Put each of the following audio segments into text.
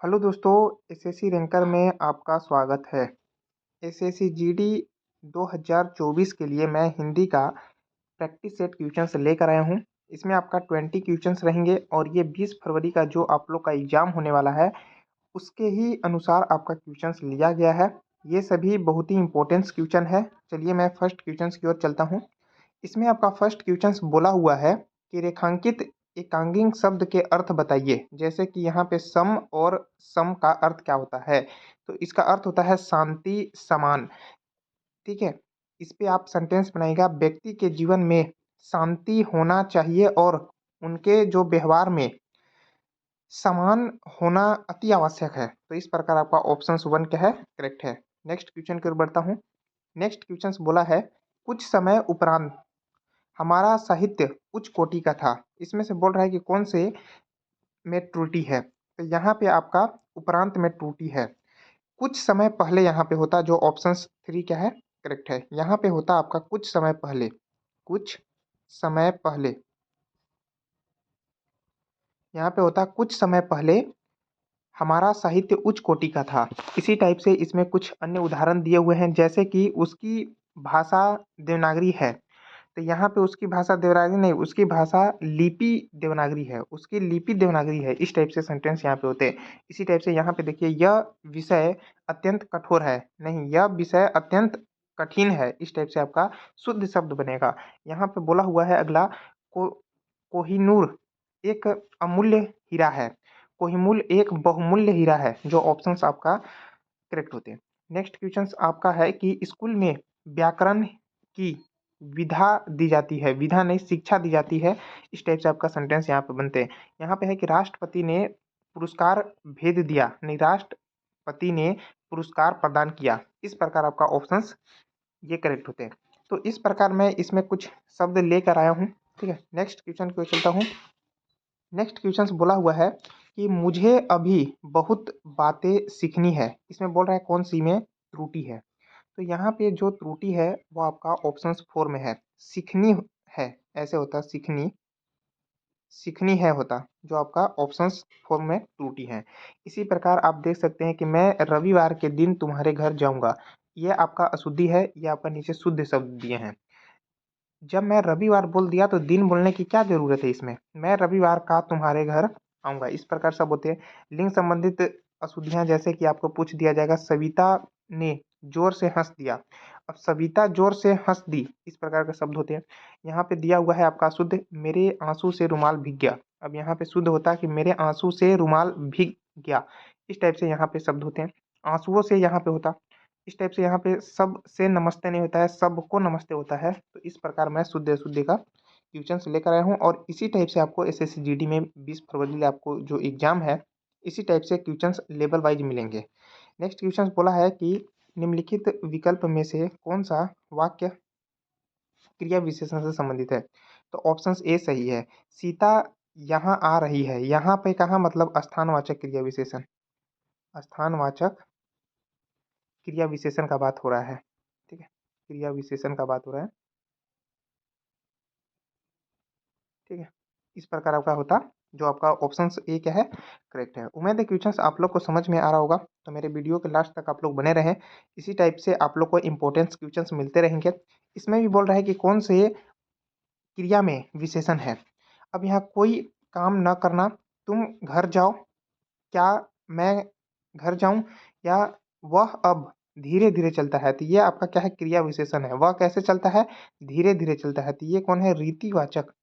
Hello दोस्तों, SSC ranker में आपका स्वागत है। एसएससी जीडी 2024 के लिए मैं हिंदी का प्रैक्टिस सेट क्वेश्चंस लेकर आया हूँ। इसमें आपका 20 क्वेश्चंस रहेंगे और ये 20 फरवरी का जो आप लोग का एग्ज़ाम होने वाला है उसके ही अनुसार आपका क्वेश्चंस लिया गया है। ये सभी बहुत ही इंपॉर्टेंट क्वेश्चन है। चलिए मैं फर्स्ट क्वेश्चंस की ओर चलता हूँ। इसमें आपका फर्स्ट क्वेश्चंस बोला हुआ है कि रेखांकित एकांगिक शब्द के अर्थ बताइए। जैसे कि यहाँ पे सम और सम का अर्थ क्या होता है, तो इसका अर्थ होता है शांति, समान। ठीक है, इस पे आप सेंटेंस बनाइएगा। व्यक्ति के जीवन में शांति होना चाहिए और उनके जो व्यवहार में समान होना अति आवश्यक है। तो इस प्रकार आपका ऑप्शन 1 क्या है, करेक्ट है। नेक्स्ट क्वेश्चन की ओर बढ़ता हूँ। नेक्स्ट क्वेश्चन बोला है कुछ समय उपरांत हमारा साहित्य उच्च कोटि का था। इसमें से बोल रहा है कि कौन से में त्रुटि है। तो यहाँ पे आपका उपरांत में त्रुटि है। कुछ समय पहले यहाँ पे होता, जो ऑप्शन 3 क्या है, करेक्ट है। यहाँ पे होता आपका कुछ समय पहले, कुछ समय पहले। यहाँ पे होता कुछ समय पहले हमारा साहित्य उच्च कोटि का था। इसी टाइप से इसमें कुछ अन्य उदाहरण दिए हुए हैं, जैसे कि उसकी भाषा देवनागरी है। तो यहाँ पे उसकी भाषा देवनागरी नहीं, उसकी भाषा लिपि देवनागरी है, उसकी लिपि देवनागरी है। इस टाइप से सेंटेंस यहाँ पे होते हैं। इसी टाइप से यहाँ पे देखिए, यह विषय अत्यंत कठोर है, नहीं, यह विषय अत्यंत कठिन है। इस टाइप से आपका शुद्ध शब्द बनेगा। यहाँ पे बोला हुआ है अगला, को कोहिनूर एक अमूल्य हीरा है। कोहिनूर एक बहुमूल्य हीरा है। जो ऑप्शंस आपका करेक्ट होते हैं। नेक्स्ट क्वेश्चन आपका है कि स्कूल में व्याकरण की विधा दी जाती है, विधा नहीं शिक्षा दी जाती है। इस टाइप से आपका सेंटेंस यहाँ पे बनते हैं। यहाँ पे है कि राष्ट्रपति ने पुरस्कार भेज दिया, नहीं, राष्ट्रपति ने पुरस्कार प्रदान किया। इस प्रकार आपका ऑप्शंस ये करेक्ट होते हैं। तो इस प्रकार मैं इसमें कुछ शब्द लेकर आया हूँ। ठीक है, नेक्स्ट क्वेश्चन को चलता हूँ। नेक्स्ट क्वेश्चन बोला हुआ है कि मुझे अभी बहुत बातें सीखनी है। इसमें बोल रहा है कौन सी में त्रुटि है। तो यहाँ पे जो त्रुटि है वो आपका ऑप्शन 4 में है, सीखनी है। ऐसे होता सीखनी, सीखनी है होता, जो आपका ऑप्शन 4 में त्रुटि है। इसी प्रकार आप देख सकते हैं कि मैं रविवार के दिन तुम्हारे घर जाऊंगा। ये आपका अशुद्धि है, ये आपका नीचे शुद्ध शब्द दिए हैं। जब मैं रविवार बोल दिया तो दिन बोलने की क्या जरूरत है इसमें। मैं रविवार का तुम्हारे घर आऊंगा। इस प्रकार सब होते हैं। लिंग संबंधित अशुद्धियां, जैसे कि आपको पूछ दिया जाएगा, सविता ने जोर से हंस दिया। अब सविता जोर से हंस दी, इस प्रकार के शब्द होते हैं। यहाँ पे दिया हुआ है आपका शुद्ध, मेरे आंसू से रुमाल भीग गया। अब यहाँ पे शुद्ध होता है कि मेरे आंसू से रुमाल भीग गया। इस टाइप से यहाँ पे शब्द होते हैं। आंसुओं से यहाँ पे होता। इस टाइप से यहाँ पे सब से नमस्ते नहीं होता है, सबको नमस्ते होता है। तो इस प्रकार मैं शुद्ध अशुद्धि का क्वेश्चन लेकर आया हूँ। और इसी टाइप से आपको एसएससी जीडी में 20 फरवरी आपको जो एग्जाम है, इसी टाइप से क्वेश्चन लेवल वाइज मिलेंगे। नेक्स्ट क्वेश्चन बोला है कि निम्नलिखित विकल्प में से कौन सा वाक्य क्रिया विशेषण से संबंधित है। तो ऑप्शन ए सही है। सीता यहाँ आ रही है, यहाँ पे कहाँ मतलब स्थानवाचक क्रिया विशेषण, स्थानवाचक क्रिया विशेषण का बात हो रहा है। ठीक है, क्रिया विशेषण का बात हो रहा है। ठीक है, इस प्रकार आपका होता, जो आपका ऑप्शन ए क्या है, करेक्ट है। उम्मीद है क्वेश्चन आप लोग को समझ में आ रहा होगा। तो मेरे वीडियो के लास्ट तक आप लोग बने रहें। इसी टाइप से आप लोग को इंपॉर्टेंट क्वेश्चन मिलते रहेंगे। इसमें भी बोल रहा है कि कौन से क्रिया में विशेषण है। अब यहाँ कोई काम न करना, तुम घर जाओ, क्या मैं घर जाऊं, या वह अब धीरे धीरे चलता है। तो ये आपका क्या है, क्रिया विशेषण है। वह कैसे चलता है, धीरे धीरे चलता है। तो ये कौन है, रीतिवाचक,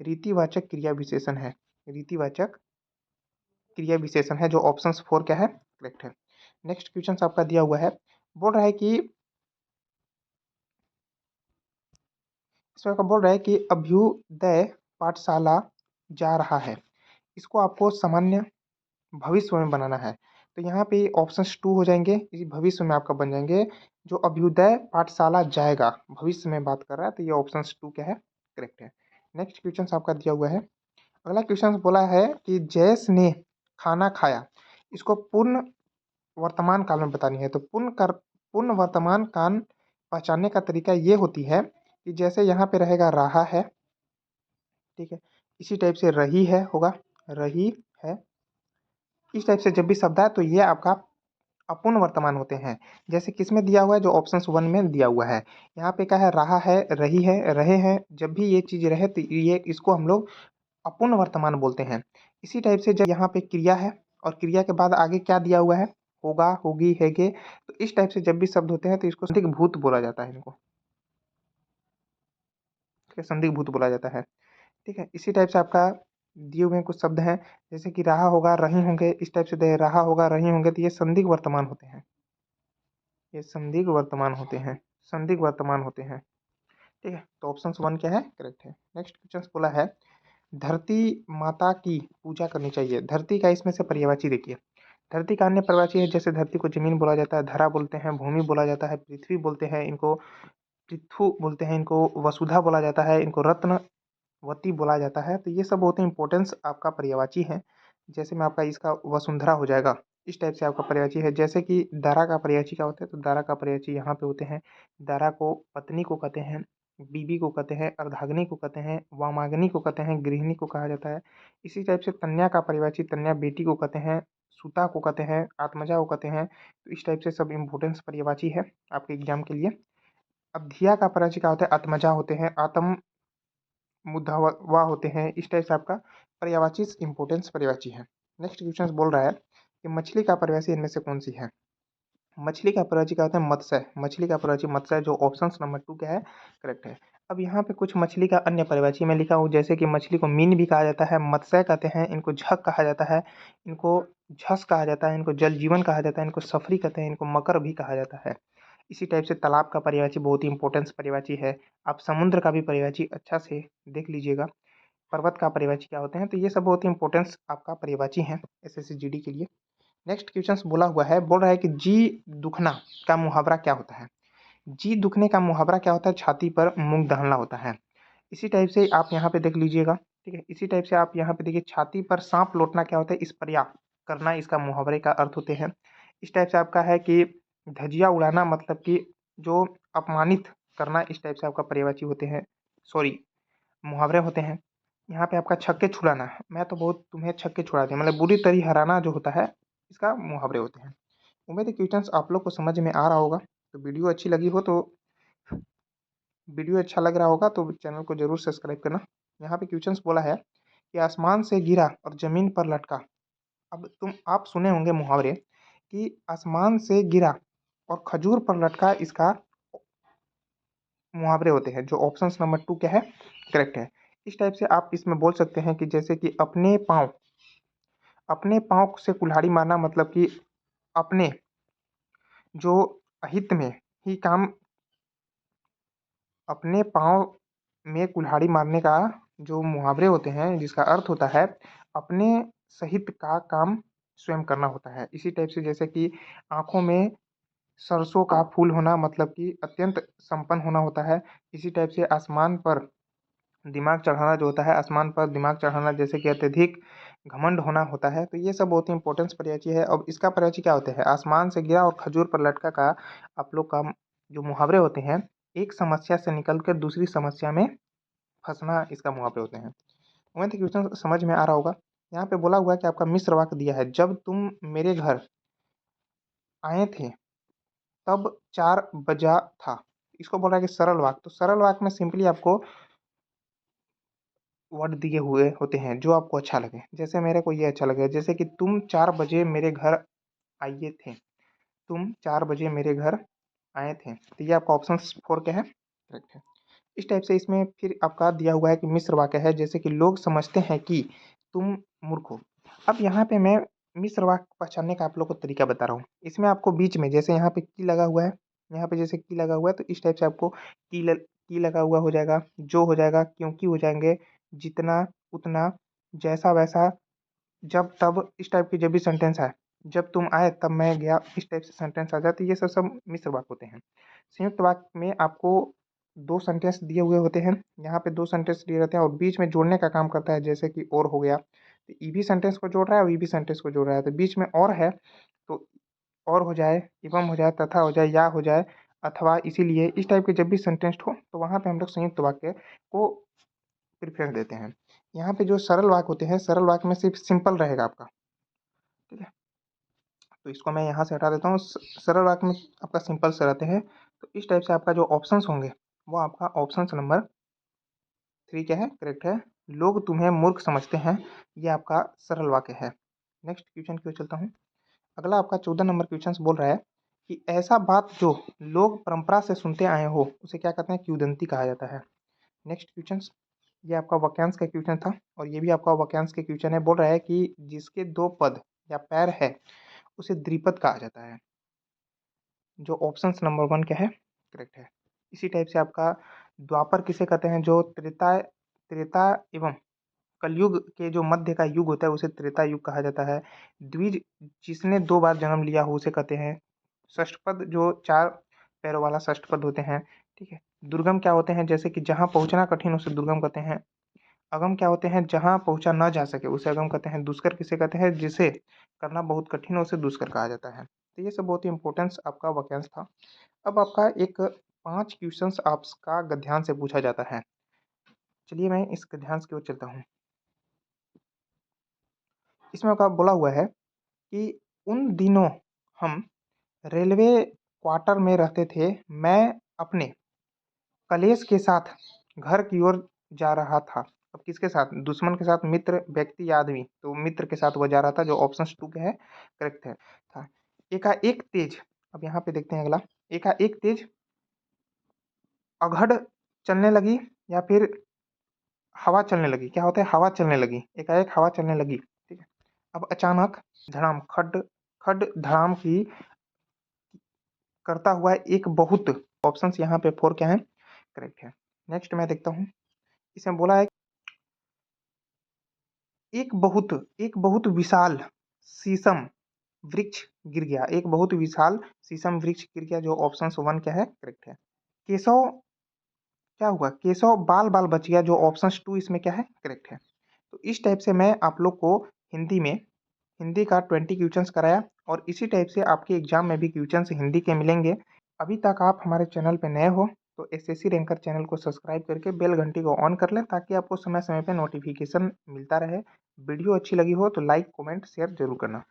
रीतिवाचक क्रिया विशेषण है। रीतिवाचक क्रिया विशेषण है, जो ऑप्शन 4 क्या है, करेक्ट है। नेक्स्ट क्वेश्चन आपका दिया हुआ है, बोल रहा है कि इसमें आपका बोल रहा है कि अभ्युदय पाठशाला जा रहा है। इसको आपको सामान्य भविष्य में बनाना है। तो यहाँ पे ऑप्शन 2 हो जाएंगे, इसी भविष्य में आपका बन जाएंगे। जो अभ्युदय पाठशाला जाएगा, भविष्य में बात कर रहा है, तो ये ऑप्शन 2 क्या है, करेक्ट है। नेक्स्ट क्वेश्चन आपका दिया हुआ है। अगला क्वेश्चन बोला है कि जयेश ने खाना खाया। इसको पूर्ण वर्तमान काल में बतानी है। तो पूर्ण वर्तमान काल पहचानने का तरीका ये होती है कि जैसे यहाँ पे रहेगा रहा है, ठीक है, इसी टाइप से रही है होगा, रही है, इस टाइप से जब भी शब्द आए तो ये आपका अपूर्ण वर्तमान होते हैं। जैसे किसमें दिया हुआ है, जो ऑप्शन 1 में दिया हुआ है। यहाँ पे क्या है, रहा है, रही है, रहे हैं। जब भी ये चीज़ रहे तो ये इसको हम लोग अपूर्ण वर्तमान बोलते हैं। इसी टाइप से जब यहाँ पे क्रिया है और क्रिया के बाद आगे क्या दिया हुआ है, होगा, होगी, हैगे, तो इस टाइप से जब भी शब्द होते हैं तो इसको संदिग्ध भूत बोला जाता है। इनको संदिग्ध भूत बोला जाता है। ठीक है, इसी टाइप से आपका दिए हुए कुछ शब्द हैं, जैसे कि रहा होगा, रही होंगे। इस टाइप से रहा होगा, रही होंगे, तो ये संदिग्ध वर्तमान होते हैं। ये संदिग्ध वर्तमान होते हैं, संदिग्ध वर्तमान होते हैं। ठीक है, तो ऑप्शन 1 क्या है, करेक्ट है। नेक्स्ट क्वेश्चन बोला है, धरती माता की पूजा करनी चाहिए। धरती का इसमें से पर्यायवाची देखिए। धरती का अन्य पर्यायवाची है, जैसे धरती को जमीन बोला जाता है, धरा बोलते हैं, भूमि बोला जाता है, पृथ्वी बोलते हैं, इनको पृथु बोलते हैं, इनको वसुधा बोला जाता है, इनको रत्नवती बोला जाता है। तो ये सब होते हैं इंपॉर्टेंस आपका पर्यायवाची है। जैसे में आपका इसका वसुंधरा हो जाएगा, इस टाइप से आपका पर्यायवाची है। जैसे कि दारा का पर्यायवाची क्या होता है, तो दारा का पर्यायवाची यहाँ पे होते हैं। दारा को पत्नी को कहते हैं, बीबी को कहते हैं, अर्धांगिनी को कहते हैं, वामांगिनी को कहते हैं, गृहिणी को कहा जाता है। इसी टाइप से तन्या का पर्यायवाची, तन्या बेटी को कहते हैं, सुता को कहते हैं, आत्मजा को कहते हैं। तो इस टाइप से सब इम्पोर्टेंस पर्यायवाची है आपके एग्जाम के लिए। अब धिया का पर्यायवाची क्या होता है, आत्मजा होते हैं, आत्म मुद्दा होते हैं। इस टाइप से आपका पर्यायवाची इंपॉर्टेंस पर्यायवाची है। नेक्स्ट क्वेश्चन बोल रहा है कि मछली का पर्यायवाची इनमें से कौन सी है। मछली का पर्यायवाची क्या होता है, मत्स्य। मछली का पर्यायवाची मत्स्य, जो ऑप्शन नंबर 2 क्या है, करेक्ट है। अब यहाँ पे कुछ मछली का अन्य पर्यायवाची मैं लिखा हूँ, जैसे कि मछली को मीन भी कहा जाता है, मत्स्य कहते हैं, इनको झक कहा जाता है, इनको झस कहा जाता है, इनको जल जीवन कहा जाता है, इनको सफरी कहते हैं, इनको मकर भी कहा जाता है। इसी टाइप से तालाब का पर्यायवाची बहुत ही इंपॉर्टेंस पर्यायवाची है। आप समुद्र का भी पर्यायवाची अच्छा से देख लीजिएगा। पर्वत का पर्यायवाची क्या होते हैं, तो ये सब बहुत ही इंपॉर्टेंस आपका पर्यायवाची है एसएससी जीडी के लिए। नेक्स्ट क्वेश्चन बोला हुआ है, बोल रहा है कि जी दुखना का मुहावरा क्या होता है। जी दुखने का मुहावरा क्या होता है, छाती पर मूंग दहनना होता है। इसी टाइप से आप यहाँ पे देख लीजिएगा। ठीक है, इसी टाइप से आप यहाँ पे देखिए, छाती पर सांप लौटना क्या होता है, इस पर्या करना इसका मुहावरे का अर्थ होते हैं। इस टाइप से आपका है कि धजिया उड़ाना, मतलब कि जो अपमानित करना, इस टाइप से आपका पर्यायवाची होते हैं, सॉरी मुहावरे होते हैं। यहाँ पे आपका छक्के छुड़ाना, मैं तो बहुत तुम्हें छक्के छुड़ा दिया, मतलब बुरी तरह हराना जो होता है, इसका मुहावरे होते हैं। उम्मीद है क्वेश्चंस आप लोग को समझ में आ रहा होगा। तो वीडियो अच्छी लगी हो तो वीडियो अच्छा लग रहा होगा तो चैनल को जरूर सब्सक्राइब करना। यहाँ पे क्वेश्चंस बोला है कि आसमान से गिरा और जमीन पर लटका। अब आप सुने होंगे मुहावरे कि आसमान से गिरा और खजूर पर लटका, इसका मुहावरे होते हैं, जो ऑप्शन नंबर 2 क्या है, करेक्ट है। इस टाइप से आप इसमें बोल सकते हैं कि जैसे कि अपने पाँव से कुल्हाड़ी मारना, मतलब कि अपने जो अहित में ही काम, अपने पाँव में कुल्हाड़ी मारने का जो मुहावरे होते हैं, जिसका अर्थ होता है अपने सहित का काम स्वयं करना होता है। इसी टाइप से जैसे कि आँखों में सरसों का फूल होना, मतलब कि अत्यंत संपन्न होना होता है। इसी टाइप से आसमान पर दिमाग चढ़ाना जो होता है, आसमान पर दिमाग चढ़ाना जैसे कि अत्यधिक घमंड होना होता है। तो ये सब बहुत ही इंपॉर्टेंस पर्यायची है। अब इसका पर्यायची क्या होता है, आसमान से गिरा और खजूर पर लटका का आप लोग का जो मुहावरे होते हैं, एक समस्या से निकलकर दूसरी समस्या में फंसना, इसका मुहावरे होते हैं। उम्मीद है क्वेश्चन समझ में आ रहा होगा। यहाँ पे बोला हुआ है कि आपका मिश्र वाक्य दिया है, जब तुम मेरे घर आए थे तब 4 बजा था। इसको बोला है कि सरल वाक्य। तो सरल वाक्य में सिंपली आपको वर्ड दिए हुए होते हैं जो आपको अच्छा लगे। जैसे मेरे को ये अच्छा लगे, जैसे कि तुम 4 बजे मेरे घर आए थे, तुम 4 बजे मेरे घर आए थे। तो ये आपका ऑप्शन 4 क्या है, करेक्ट है। इस टाइप से इसमें फिर आपका दिया हुआ है कि मिश्र वाक्य है, जैसे कि लोग समझते हैं कि तुम मूर्ख हो। अब यहाँ पे मैं मिश्र वाक्य पहचानने का आप लोग को तरीका बता रहा हूँ। इसमें आपको बीच में जैसे यहाँ पे की लगा हुआ है, यहाँ पे जैसे की लगा हुआ है, तो इस टाइप से आपको की लगा हुआ हो जाएगा, जो हो जाएगा, क्योंकि हो जाएंगे, जितना, उतना, जैसा वैसा, जब तब, इस टाइप की जब भी सेंटेंस है, जब तुम आए तब मैं गया, इस टाइप से सेंटेंस आ जाती है। ये सब सब मिश्र वाक्य होते हैं। संयुक्त वाक्य में आपको 2 सेंटेंस दिए हुए होते हैं, यहाँ पे 2 सेंटेंस दिए रहते हैं और बीच में जोड़ने का काम करता है, जैसे कि और हो गया, तो ई भी सेंटेंस को जोड़ रहा है और ई भी सेंटेंस को जोड़ रहा है, तो बीच में और है, तो और हो जाए, एवं हो जाए, तथा हो जाए, या हो जाए, अथवा, इसीलिए, इस टाइप के जब भी सेंटेंस हो तो वहाँ पे हम लोग संयुक्त वाक्य को प्रेफरेंस देते हैं। यहाँ पे जो सरल वाक्य होते हैं, सरल वाक्य में सिर्फ सिंपल रहेगा आपका। ठीक है, तो इसको मैं यहाँ से हटा देता हूँ। सरल वाक्य में आपका सिंपल से रहते हैं, तो इस टाइप से आपका जो ऑप्शंस होंगे वो आपका ऑप्शन नंबर 3 क्या है, करेक्ट है। लोग तुम्हें मूर्ख समझते हैं, ये आपका सरल वाक्य है। नेक्स्ट क्वेश्चन की ओर चलता हूँ। अगला आपका 14 नंबर क्वेश्चन बोल रहा है कि ऐसा बात जो लोग परंपरा से सुनते आए हो उसे क्या कहते हैं, किंवदंती कहा जाता है। नेक्स्ट क्वेश्चन, ये आपका वाक्यांश का क्वेश्चन था और ये भी आपका वाक्यांश के क्वेश्चन है। बोल रहा है कि जिसके 2 पद या पैर है उसे द्विपद कहा जाता है। जो ऑप्शन नंबर 1 क्या है, करेक्ट है। इसी टाइप से आपका द्वापर किसे कहते हैं, जो त्रेता त्रेता एवं कलयुग के जो मध्य का युग होता है उसे त्रेता युग कहा जाता है। द्विज, जिसने 2 बार जन्म लिया हो उसे कहते हैं। षष्ठपद, जो 4 पैरों वाला षष्ठपद होते हैं, ठीक है। दुर्गम क्या होते हैं, जैसे कि जहाँ पहुँचना कठिन उसे दुर्गम कहते हैं। अगम क्या होते हैं, जहाँ पहुँचा ना जा सके उसे अगम कहते हैं। दुष्कर किसे कहते हैं, जिसे करना बहुत कठिन हो उसे दुष्कर कहा जाता है। तो ये सब बहुत ही इंपॉर्टेंस आपका वाक्यांश था। अब आपका एक 5 क्वेश्चंस आपका गद्यांश से पूछा जाता है। चलिए मैं इस गद्यांश की ओर चलता हूँ। इसमें आपका बोला हुआ है कि उन दिनों हम रेलवे क्वार्टर में रहते थे। मैं अपने कलेश के साथ घर की ओर जा रहा था। अब किसके साथ, दुश्मन के साथ, मित्र, व्यक्ति या आदमी, तो मित्र के साथ वो जा रहा था, जो ऑप्शन 2 के है, करेक्ट है था। एकाएक तेज, अब यहाँ पे देखते हैं अगला, एकाएक तेज अघड़ चलने लगी या फिर हवा चलने लगी। क्या होता है, हवा चलने लगी, एकाएक हवा चलने लगी, ठीक है। अब अचानक धड़ाम, खड खड धड़ाम की करता हुआ एक बहुत, ऑप्शंस यहाँ पे 4 क्या है, करेक्ट है। नेक्स्ट मैं देखता हूँ। इसमें बोला है एक बहुत विशाल शीशम वृक्ष गिर गया। एक बहुत विशाल शीशम वृक्ष गिर गया, जो ऑप्शन 1 क्या है, करेक्ट है। केशव क्या हुआ, केशव बाल बाल बच गया, जो ऑप्शन 2 इसमें क्या है, करेक्ट है। तो इस टाइप से मैं आप लोग को हिंदी में हिंदी का 20 क्वेश्चंस कराया और इसी टाइप से आपके एग्जाम में भी क्वेश्चंस हिंदी के मिलेंगे। अभी तक आप हमारे चैनल पे नए हो तो एसएससी रैंकर चैनल को सब्सक्राइब करके बेल घंटी को ऑन कर लें, ताकि आपको समय समय पे नोटिफिकेशन मिलता रहे। वीडियो अच्छी लगी हो तो लाइक कमेंट शेयर जरूर करना।